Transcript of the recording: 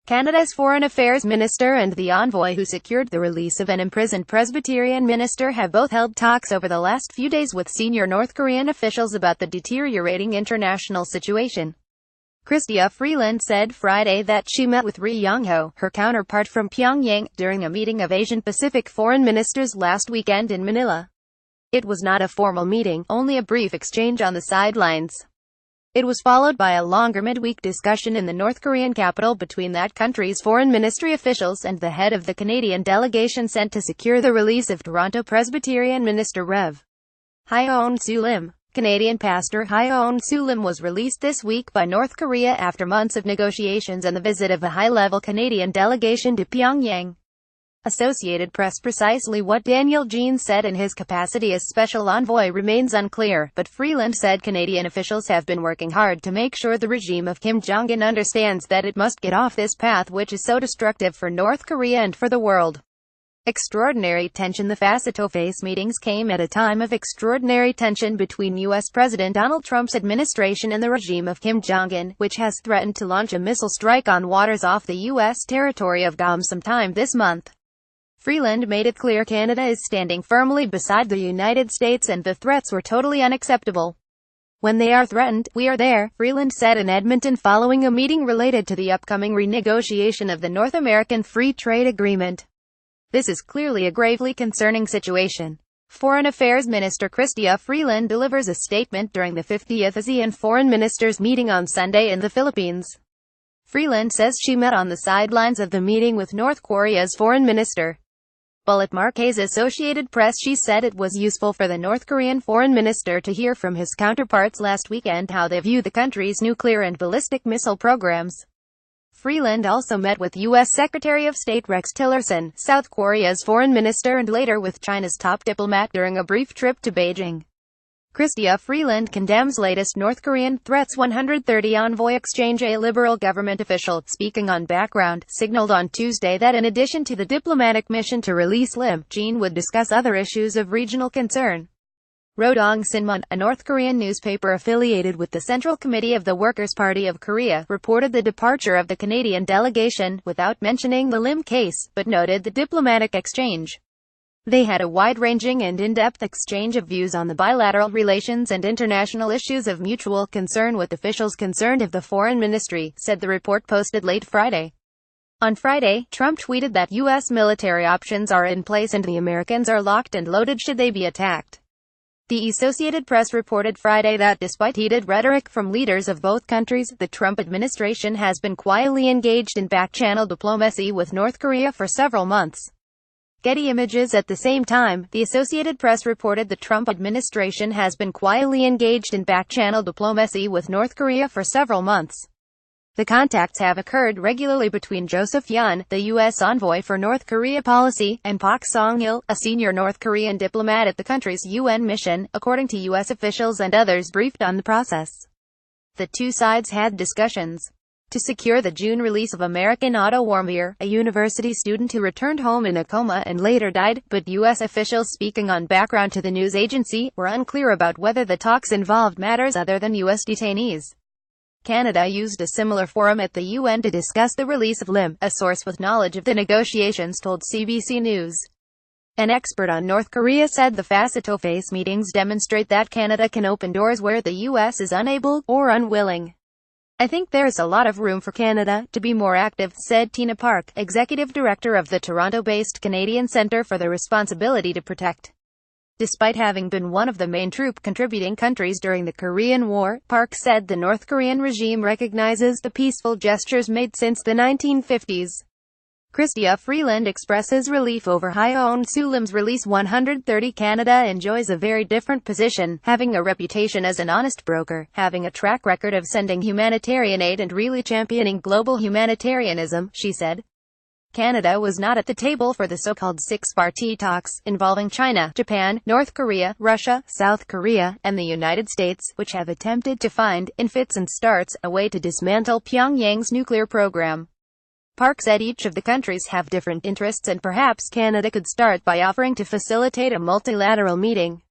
Canada's Foreign Affairs Minister and the envoy who secured the release of an imprisoned Presbyterian minister have both held talks over the last few days with senior North Korean officials about the deteriorating international situation. Chrystia Freeland said Friday that she met with Ri Yong-ho, her counterpart from Pyongyang, during a meeting of Asian-Pacific foreign ministers last weekend in Manila. It was not a formal meeting, only a brief exchange on the sidelines. It was followed by a longer midweek discussion in the North Korean capital between that country's foreign ministry officials and the head of the Canadian delegation sent to secure the release of Toronto Presbyterian minister Rev. Hyeon-soo Lim. Canadian pastor Hyeon-soo Lim was released this week by North Korea after months of negotiations and the visit of a high-level Canadian delegation to Pyongyang. Associated Press. Precisely what Daniel Jean said in his capacity as special envoy remains unclear, but Freeland said Canadian officials have been working hard to make sure the regime of Kim Jong-un understands that it must get off this path which is so destructive for North Korea and for the world. Extraordinary tension. The face-to-face meetings came at a time of extraordinary tension between U.S. President Donald Trump's administration and the regime of Kim Jong-un, which has threatened to launch a missile strike on waters off the U.S. territory of Guam sometime this month. Freeland made it clear Canada is standing firmly beside the United States and the threats were totally unacceptable. When they are threatened, we are there, Freeland said in Edmonton following a meeting related to the upcoming renegotiation of the North American Free Trade Agreement. This is clearly a gravely concerning situation. Foreign Affairs Minister Chrystia Freeland delivers a statement during the 50th ASEAN Foreign Ministers meeting on Sunday in the Philippines. Freeland says she met on the sidelines of the meeting with North Korea's foreign minister. Bullet Marquez. Associated Press. She said it was useful for the North Korean foreign minister to hear from his counterparts last weekend how they view the country's nuclear and ballistic missile programs. Freeland also met with U.S. Secretary of State Rex Tillerson, South Korea's foreign minister, and later with China's top diplomat during a brief trip to Beijing. Chrystia Freeland condemns latest North Korean threats. 130 envoy exchange. A liberal government official, speaking on background, signaled on Tuesday that in addition to the diplomatic mission to release Lim, Jean would discuss other issues of regional concern. Rodong Sinmun, a North Korean newspaper affiliated with the Central Committee of the Workers' Party of Korea, reported the departure of the Canadian delegation, without mentioning the Lim case, but noted the diplomatic exchange. They had a wide-ranging and in-depth exchange of views on the bilateral relations and international issues of mutual concern with officials concerned of the foreign ministry, said the report posted late Friday. On Friday, Trump tweeted that U.S. military options are in place and the Americans are locked and loaded should they be attacked. The Associated Press reported Friday that despite heated rhetoric from leaders of both countries, the Trump administration has been quietly engaged in back-channel diplomacy with North Korea for several months. Getty Images. At the same time, the Associated Press reported the Trump administration has been quietly engaged in back-channel diplomacy with North Korea for several months. The contacts have occurred regularly between Joseph Yun, the U.S. envoy for North Korea policy, and Pak Song-il, a senior North Korean diplomat at the country's UN mission, according to U.S. officials and others briefed on the process. The two sides had discussions to secure the June release of American Otto Warmbier, a university student who returned home in a coma and later died, but U.S. officials speaking on background to the news agency were unclear about whether the talks involved matters other than U.S. detainees. Canada used a similar forum at the UN to discuss the release of Lim, a source with knowledge of the negotiations told CBC News. An expert on North Korea said the face-to-face meetings demonstrate that Canada can open doors where the U.S. is unable, or unwilling. I think there's a lot of room for Canada to be more active, said Tina Park, executive director of the Toronto-based Canadian Centre for the Responsibility to Protect. Despite having been one of the main troop-contributing countries during the Korean War, Park said the North Korean regime recognizes the peaceful gestures made since the 1950s. Chrystia Freeland expresses relief over Hyeon-soo Lim's release. 130 Canada enjoys a very different position, having a reputation as an honest broker, having a track record of sending humanitarian aid and really championing global humanitarianism, she said. Canada was not at the table for the so-called six-party talks, involving China, Japan, North Korea, Russia, South Korea, and the United States, which have attempted to find, in fits and starts, a way to dismantle Pyongyang's nuclear program. Park said each of the countries have different interests and perhaps Canada could start by offering to facilitate a multilateral meeting.